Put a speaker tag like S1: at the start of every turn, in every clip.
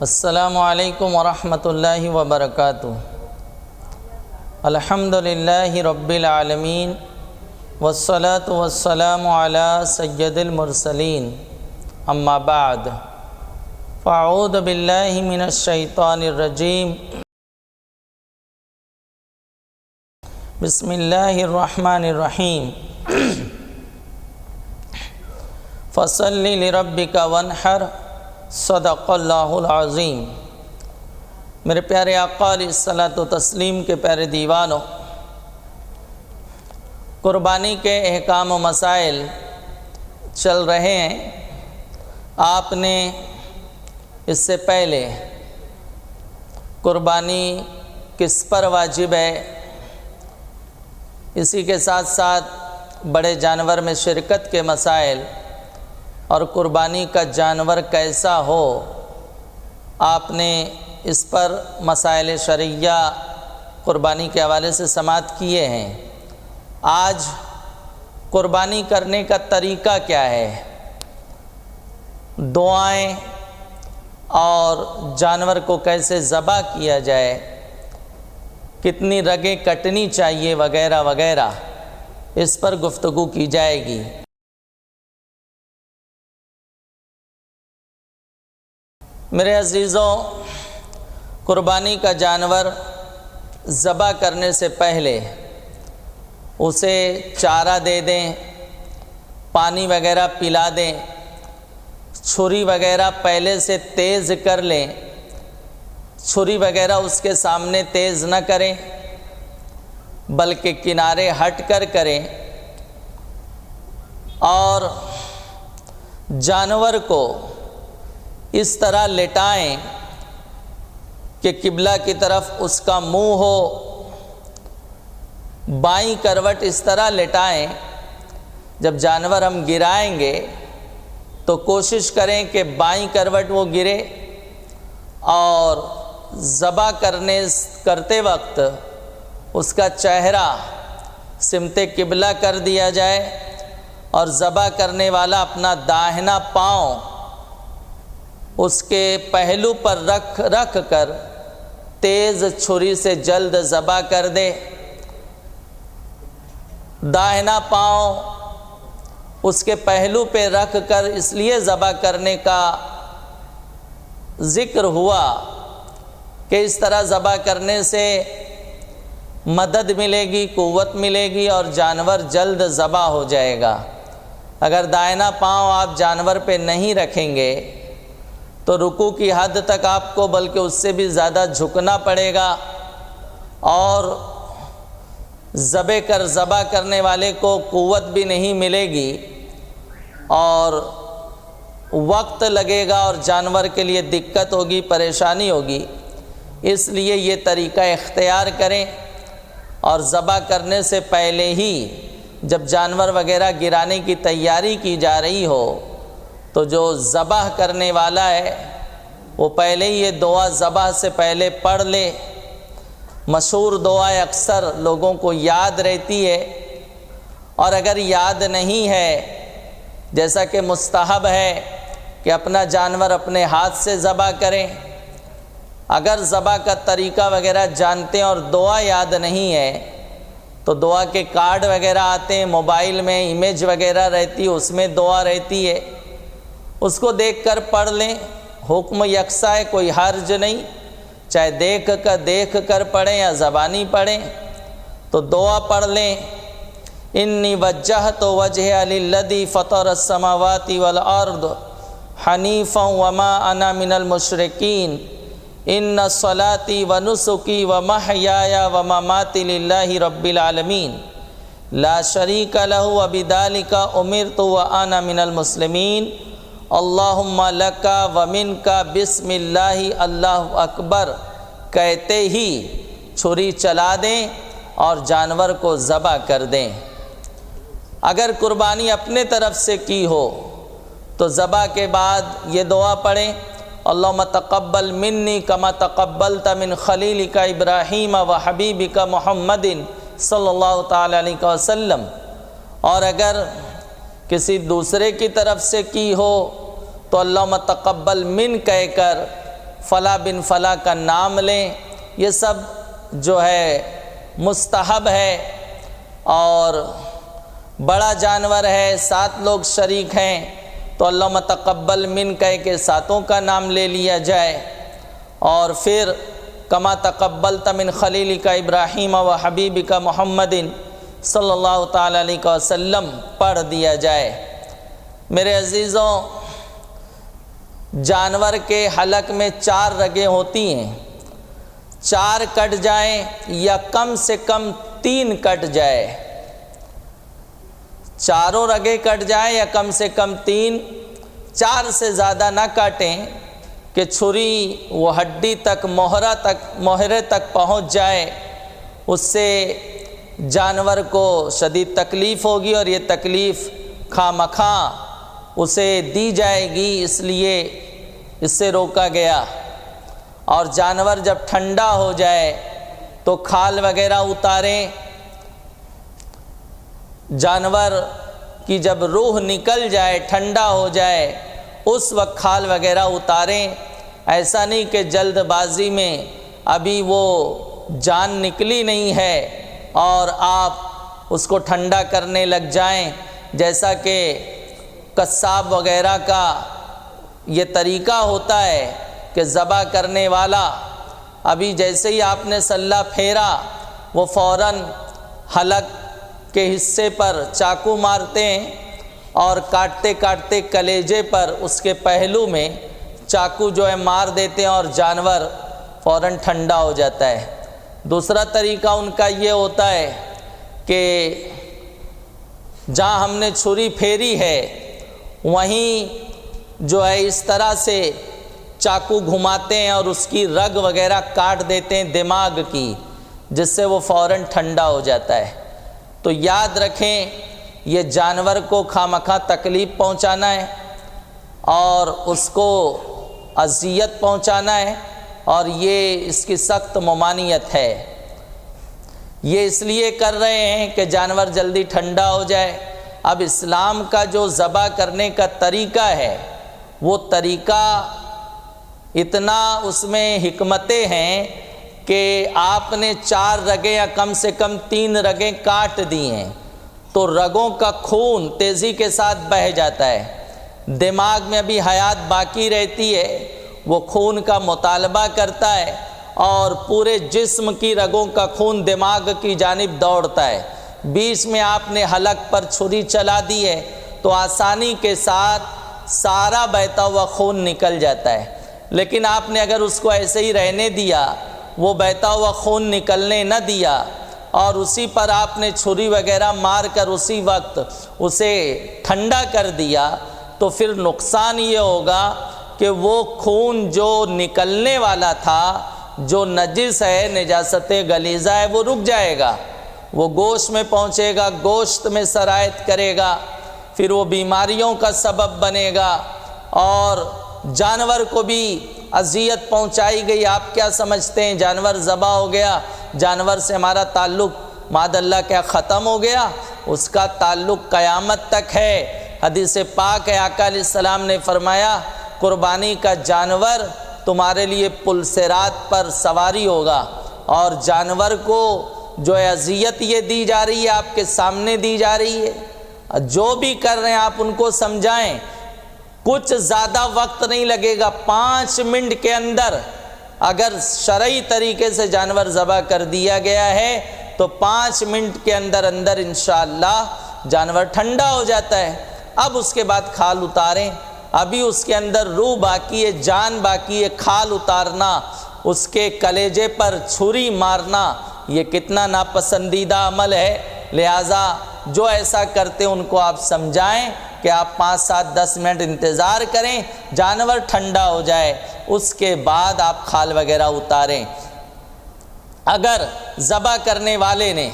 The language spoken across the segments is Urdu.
S1: السلام علیکم ورحمۃ اللہ وبرکاتہ۔ الحمدللہ رب العالمین والصلاة والسلام علی سید المرسلین، اما بعد فاعوذ باللہ من الشیطان الرجیم، بسم اللہ الرحمن الرحیم۔ فصل لربک وانحر، صدق اللہ العظیم۔ میرے پیارے آقا علیہ الصلاۃ والتسلیم کے پیارے دیوانوں، قربانی کے احکام و مسائل چل رہے ہیں۔ آپ نے اس سے پہلے قربانی کس پر واجب ہے، اسی کے ساتھ ساتھ بڑے جانور میں شرکت کے مسائل اور قربانی کا جانور کیسا ہو، آپ نے اس پر مسائل شرعیہ قربانی کے حوالے سے سماعت کیے ہیں۔ آج قربانی کرنے کا طریقہ کیا ہے، دعائیں اور جانور کو کیسے ذبح کیا جائے، کتنی رگیں کٹنی چاہیے وغیرہ وغیرہ، اس پر گفتگو کی جائے گی۔ میرے عزیزوں، قربانی کا جانور ذبح کرنے سے پہلے اسے چارہ دے دیں، پانی وغیرہ پلا دیں، چھری وغیرہ پہلے سے تیز کر لیں، چھری وغیرہ اس کے سامنے تیز نہ کریں بلکہ کنارے ہٹ کر کریں، اور جانور کو اس طرح لٹائیں کہ قبلہ کی طرف اس کا منہ ہو، بائیں کروٹ اس طرح لٹائیں۔ جب جانور ہم گرائیں گے تو کوشش کریں کہ بائیں کروٹ وہ گرے، اور ذبح کرتے وقت اس کا چہرہ سمت قبلہ کر دیا جائے، اور ذبح کرنے والا اپنا داہنا پاؤں اس کے پہلو پر رکھ کر تیز چھری سے جلد ذبح کر دے۔ داہنا پاؤں اس کے پہلو پہ رکھ کر اس لیے ذبح کرنے کا ذکر ہوا کہ اس طرح ذبح کرنے سے مدد ملے گی، قوت ملے گی، اور جانور جلد ذبح ہو جائے گا۔ اگر دائنا پاؤں آپ جانور پہ نہیں رکھیں گے تو رکوع کی حد تک آپ کو بلکہ اس سے بھی زیادہ جھکنا پڑے گا، اور ذبح کرنے والے کو قوت بھی نہیں ملے گی، اور وقت لگے گا، اور جانور کے لیے دقت ہوگی، پریشانی ہوگی۔ اس لیے یہ طریقہ اختیار کریں، اور ذبح کرنے سے پہلے ہی جب جانور وغیرہ گرانے کی تیاری کی جا رہی ہو تو جو ذبح کرنے والا ہے وہ پہلے ہی یہ دعا ذبح سے پہلے پڑھ لے۔ مشہور دعا اکثر لوگوں کو یاد رہتی ہے، اور اگر یاد نہیں ہے، جیسا کہ مستحب ہے کہ اپنا جانور اپنے ہاتھ سے ذبح کریں۔ اگر ذبح کا طریقہ وغیرہ جانتے ہیں اور دعا یاد نہیں ہے تو دعا کے کارڈ وغیرہ آتے ہیں، موبائل میں امیج وغیرہ رہتی ہے، اس میں دعا رہتی ہے، اس کو دیکھ کر پڑھ لیں۔ حکم یکساں ہے، کوئی حرج نہیں، چاہے دیکھ کر پڑھیں یا زبانی پڑھیں۔ تو دعا پڑھ لیں، انی وجہت وجہ للذی فطر السماوات والارض حنیفا وما انا من المشرکین، ان صلاتی ونسکی ومحیای ومماتی للہ رب العالمین لا شریک لہ وبذلک امرت وانا من المسلمین، اللہم لکا ومنکا بسم اللہ اللہ اکبر کہتے ہی چھری چلا دیں اور جانور کو ذبح کر دیں۔ اگر قربانی اپنے طرف سے کی ہو تو ذبح کے بعد یہ دعا پڑھیں، اللہم تقبل منی کما تقبلت من خلیلک ابراہیم وحبیبک محمد صلی اللہ تعالی علیہ وسلم۔ اور اگر کسی دوسرے کی طرف سے کی ہو تو اللہم تقبل من کہہ کر فلاں بن فلاں کا نام لیں، یہ سب جو ہے مستحب ہے۔ اور بڑا جانور ہے، 7 لوگ شریک ہیں تو اللہم تقبل من کہہ کے 7 کا نام لے لیا جائے، اور پھر کما تقبلت من خلیلک ابراہیم و حبیبک محمد صلی اللہ تعالی علیہ وسلم پڑھ دیا جائے۔ میرے عزیزوں، جانور کے حلق میں 4 رگیں ہوتی ہیں، 4 کٹ جائیں یا کم سے کم 3 کٹ جائے، 4 رگیں کٹ جائیں یا کم سے کم 3، 4 سے زیادہ نہ کاٹیں کہ چھری وہ ہڈی تک مہرے تک پہنچ جائے، اس سے جانور کو شدید تکلیف ہوگی اور یہ تکلیف خامخواہ اسے دی جائے گی، اس لیے اس سے روکا گیا۔ اور جانور جب ٹھنڈا ہو جائے تو کھال وغیرہ اتاریں، جانور کی جب روح نکل جائے، ٹھنڈا ہو جائے، اس وقت کھال وغیرہ اتاریں۔ ایسا نہیں کہ جلد بازی میں ابھی وہ جان نکلی نہیں ہے اور آپ اس کو ٹھنڈا کرنے لگ جائیں، جیسا کہ قصاب وغیرہ کا یہ طریقہ ہوتا ہے کہ ذبح کرنے والا ابھی جیسے ہی آپ نے سلہ پھیرا وہ فوراً حلق کے حصے پر چاقو مارتے ہیں اور کاٹتے کاٹتے کلیجے پر اس کے پہلو میں چاقو جو ہے مار دیتے ہیں اور جانور فوراً ٹھنڈا ہو جاتا ہے۔ دوسرا طریقہ ان کا یہ ہوتا ہے کہ جہاں ہم نے چھری پھیری ہے وہیں جو ہے اس طرح سے چاقو گھماتے ہیں اور اس کی رگ وغیرہ کاٹ دیتے ہیں دماغ کی، جس سے وہ فوراً ٹھنڈا ہو جاتا ہے۔ تو یاد رکھیں، یہ جانور کو خامخواہ تکلیف پہنچانا ہے اور اس کو اذیت پہنچانا ہے، اور یہ اس کی سخت ممانعت ہے۔ یہ اس لیے کر رہے ہیں کہ جانور جلدی ٹھنڈا ہو جائے۔ اب اسلام کا جو ذبح کرنے کا طریقہ ہے وہ طریقہ اتنا اس میں حکمتیں ہیں کہ آپ نے 4 رگیں یا کم سے کم 3 رگیں کاٹ دی ہیں تو رگوں کا خون تیزی کے ساتھ بہہ جاتا ہے، دماغ میں ابھی حیات باقی رہتی ہے، وہ خون کا مطالبہ کرتا ہے اور پورے جسم کی رگوں کا خون دماغ کی جانب دوڑتا ہے۔ بیچ میں آپ نے حلق پر چھری چلا دی ہے تو آسانی کے ساتھ سارا بہتا ہوا خون نکل جاتا ہے، لیکن آپ نے اگر اس کو ایسے ہی رہنے دیا، وہ بہتا ہوا خون نکلنے نہ دیا اور اسی پر آپ نے چھری وغیرہ مار کر اسی وقت اسے ٹھنڈا کر دیا، تو پھر نقصان یہ ہوگا کہ وہ خون جو نکلنے والا تھا، جو نجس ہے، نجاست غلیظہ ہے، وہ رک جائے گا، وہ گوشت میں پہنچے گا، گوشت میں سرایت کرے گا، پھر وہ بیماریوں کا سبب بنے گا اور جانور کو بھی اذیت پہنچائی گئی۔ آپ کیا سمجھتے ہیں جانور ذبح ہو گیا، جانور سے ہمارا تعلق معاذ اللہ کیا ختم ہو گیا؟ اس کا تعلق قیامت تک ہے۔ حدیث پاک ہے، آقا علیہ السلام نے فرمایا قربانی کا جانور تمہارے لیے پل صراط پر سواری ہوگا، اور جانور کو جو ہے اذیت یہ دی جا رہی ہے آپ کے سامنے دی جا رہی ہے، جو بھی کر رہے ہیں آپ ان کو سمجھائیں، کچھ زیادہ وقت نہیں لگے گا، 5 منٹ کے اندر اگر شرعی طریقے سے جانور ذبح کر دیا گیا ہے تو 5 منٹ کے اندر انشاءاللہ جانور ٹھنڈا ہو جاتا ہے۔ اب اس کے بعد کھال اتاریں، ابھی اس کے اندر روح باقی ہے، جان باقی ہے، کھال اتارنا، اس کے کلیجے پر چھری مارنا، یہ کتنا ناپسندیدہ عمل ہے۔ لہٰذا جو ایسا کرتے ان کو آپ سمجھائیں کہ آپ 5 7 10 منٹ انتظار کریں، جانور ٹھنڈا ہو جائے، اس کے بعد آپ کھال وغیرہ اتاریں۔ اگر ذبح کرنے والے نے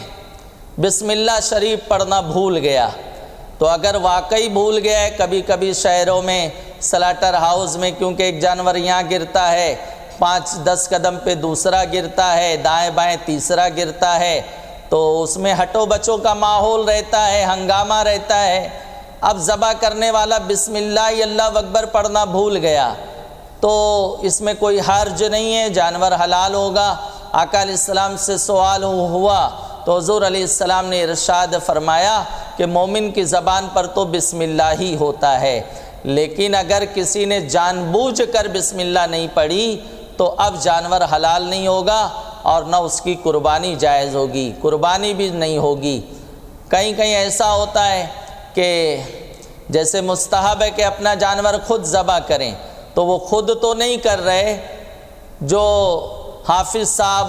S1: بسم اللہ شریف پڑھنا بھول گیا، تو اگر واقعی بھول گیا ہے، کبھی کبھی شہروں میں سلاٹر ہاؤس میں کیونکہ ایک جانور یہاں گرتا ہے، 5-10 قدم پہ دوسرا گرتا ہے، دائیں بائیں تیسرا گرتا ہے، تو اس میں ہٹو بچوں کا ماحول رہتا ہے، ہنگامہ رہتا ہے۔ اب ذبح کرنے والا بسم اللہ اللہ اکبر پڑھنا بھول گیا، تو اس میں کوئی حرج نہیں ہے، جانور حلال ہوگا۔ آقا علیہ السلام سے سوال ہوا تو حضور علیہ السلام نے ارشاد فرمایا کہ مومن کی زبان پر تو بسم اللہ ہی ہوتا ہے، لیکن اگر کسی نے جان بوجھ کر بسم اللہ نہیں پڑھی تو اب جانور حلال نہیں ہوگا اور نہ اس کی قربانی جائز ہوگی، قربانی بھی نہیں ہوگی۔ کہیں کہیں ایسا ہوتا ہے کہ جیسے مستحب ہے کہ اپنا جانور خود ذبح کریں، تو وہ خود تو نہیں کر رہے، جو حافظ صاحب،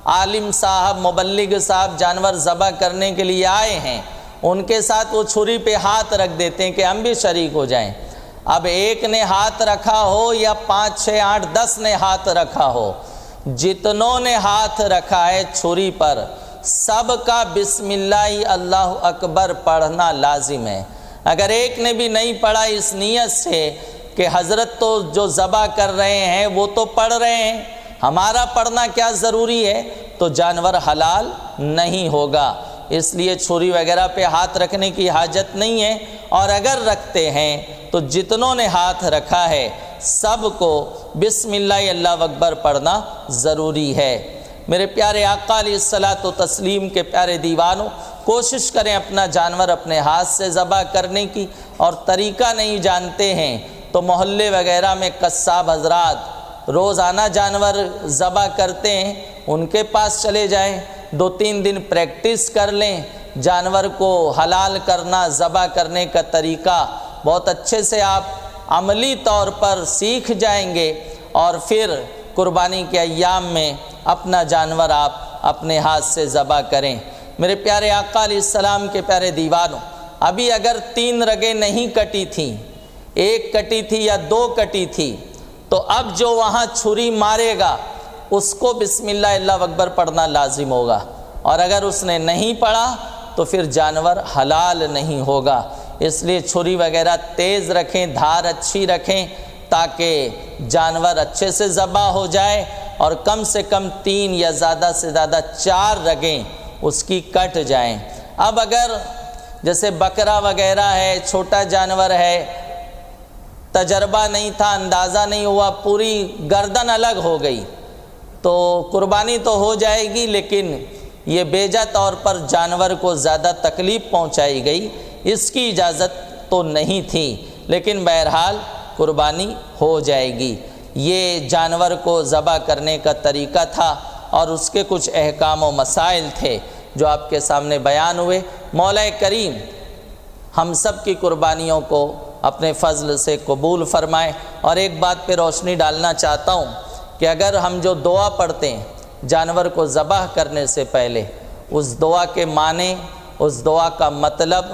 S1: عالم صاحب، مبلغ صاحب جانور ذبح کرنے کے لیے آئے ہیں، ان کے ساتھ وہ چھری پہ ہاتھ رکھ دیتے ہیں کہ ہم بھی شریک ہو جائیں۔ اب ایک نے ہاتھ رکھا ہو یا 5 6 8 10 نے ہاتھ رکھا ہو، جتنوں نے ہاتھ رکھا ہے چھری پر سب کا بسم اللہ اللہ اکبر پڑھنا لازم ہے۔ اگر ایک نے بھی نہیں پڑھا اس نیت سے کہ حضرت تو جو ذبح کر رہے ہیں وہ تو پڑھ رہے ہیں، ہمارا پڑھنا کیا ضروری ہے، تو جانور حلال نہیں ہوگا۔ اس لیے چھری وغیرہ پہ ہاتھ رکھنے کی حاجت نہیں ہے، اور اگر رکھتے ہیں تو جتنوں نے ہاتھ رکھا ہے سب کو بسم اللہ اللہ اکبر پڑھنا ضروری ہے۔ میرے پیارے آقا علیہ الصلاۃ والتسلیم کے پیارے دیوانوں، کوشش کریں اپنا جانور اپنے ہاتھ سے ذبح کرنے کی، اور طریقہ نہیں جانتے ہیں تو محلے وغیرہ میں قصاب حضرات روزانہ جانور ذبح کرتے ہیں، ان کے پاس چلے جائیں، 2-3 دن پریکٹس کر لیں، جانور کو حلال کرنا، ذبح کرنے کا طریقہ بہت اچھے سے آپ عملی طور پر سیکھ جائیں گے، اور پھر قربانی کے ایام میں اپنا جانور آپ اپنے ہاتھ سے ذبح کریں۔ میرے پیارے آقا علیہ السلام کے پیارے دیوانوں، ابھی اگر 3 رگیں نہیں کٹی تھیں، 1 کٹی تھی یا 2 کٹی تھی، تو اب جو وہاں چھری مارے گا اس کو بسم اللہ اللہ اکبر پڑھنا لازم ہوگا، اور اگر اس نے نہیں پڑھا تو پھر جانور حلال نہیں ہوگا۔ اس لیے چھری وغیرہ تیز رکھیں، دھار اچھی رکھیں، تاکہ جانور اچھے سے ذبح ہو جائے، اور کم سے کم 3 یا زیادہ سے زیادہ 4 رگیں اس کی کٹ جائیں۔ اب اگر جیسے بکرا وغیرہ ہے، چھوٹا جانور ہے، تجربہ نہیں تھا، اندازہ نہیں ہوا، پوری گردن الگ ہو گئی، تو قربانی تو ہو جائے گی، لیکن یہ بیجا طور پر جانور کو زیادہ تکلیف پہنچائی گئی، اس کی اجازت تو نہیں تھی، لیکن بہرحال قربانی ہو جائے گی۔ یہ جانور کو ذبح کرنے کا طریقہ تھا، اور اس کے کچھ احکام و مسائل تھے جو آپ کے سامنے بیان ہوئے۔ مولا کریم ہم سب کی قربانیوں کو اپنے فضل سے قبول فرمائے۔ اور ایک بات پہ روشنی ڈالنا چاہتا ہوں کہ اگر ہم جو دعا پڑھتے ہیں جانور کو ذبح کرنے سے پہلے، اس دعا کے معنی، اس دعا کا مطلب،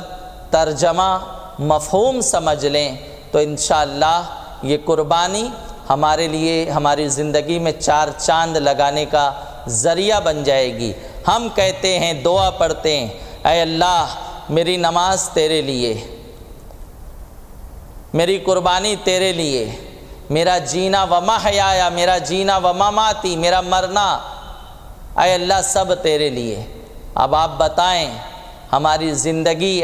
S1: ترجمہ، مفہوم سمجھ لیں تو انشاءاللہ یہ قربانی ہمارے لیے ہماری زندگی میں 4 چاند لگانے کا ذریعہ بن جائے گی۔ ہم کہتے ہیں، دعا پڑھتے ہیں، اے اللہ میری نماز تیرے لیے، میری قربانی تیرے لیے، میرا جینا و محیا، میرا جینا و مماتی، میرا مرنا، اے اللہ سب تیرے لیے۔ اب آپ بتائیں، ہماری زندگی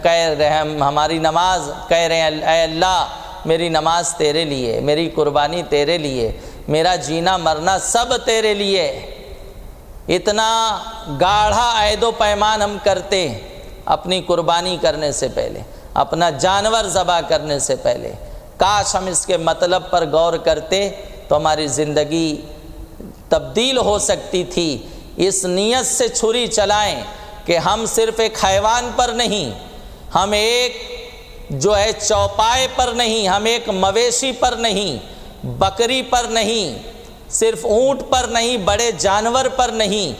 S1: کہہ رہے ہیں، ہماری نماز کہہ رہے ہیں، اے اللہ میری نماز تیرے لیے، میری قربانی تیرے لیے، میرا جینا مرنا سب تیرے لیے۔ اتنا گاڑھا عہد و پیمان ہم کرتے ہیں اپنی قربانی کرنے سے پہلے، اپنا جانور ذبح کرنے سے پہلے۔ کاش ہم اس کے مطلب پر غور کرتے تو ہماری زندگی تبدیل ہو سکتی تھی۔ اس نیت سے چھری چلائیں کہ ہم صرف ایک حیوان پر نہیں، ہم ایک جو ہے چوپائے پر نہیں، ہم ایک مویشی پر نہیں، بکری پر نہیں، صرف اونٹ پر نہیں، بڑے جانور پر نہیں،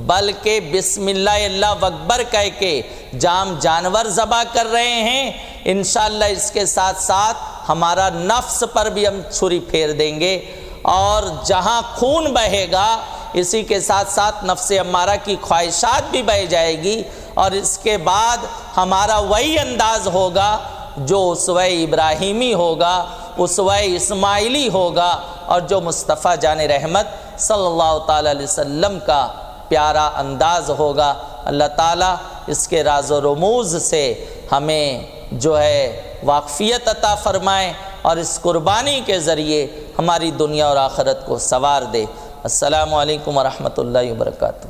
S1: بلکہ بسم اللہ اللہ اکبر کہہ کے جام جانور ذبح کر رہے ہیں، انشاءاللہ اس کے ساتھ ساتھ ہمارا نفس پر بھی ہم چھری پھیر دیں گے، اور جہاں خون بہے گا اسی کے ساتھ ساتھ نفس امارہ کی خواہشات بھی بہہ جائے گی، اور اس کے بعد ہمارا وہی انداز ہوگا جو اسوہ ابراہیمی ہوگا، اسوہ اسماعیلی ہوگا، اور جو مصطفیٰ جان رحمت صلی اللہ تعالی علیہ وسلم کا پیارا انداز ہوگا۔ اللہ تعالیٰ اس کے راز و رموز سے ہمیں جو ہے واقفیت عطا فرمائیں، اور اس قربانی کے ذریعے ہماری دنیا اور آخرت کو سنوار دے۔ السلام علیکم ورحمۃ اللہ وبرکاتہ۔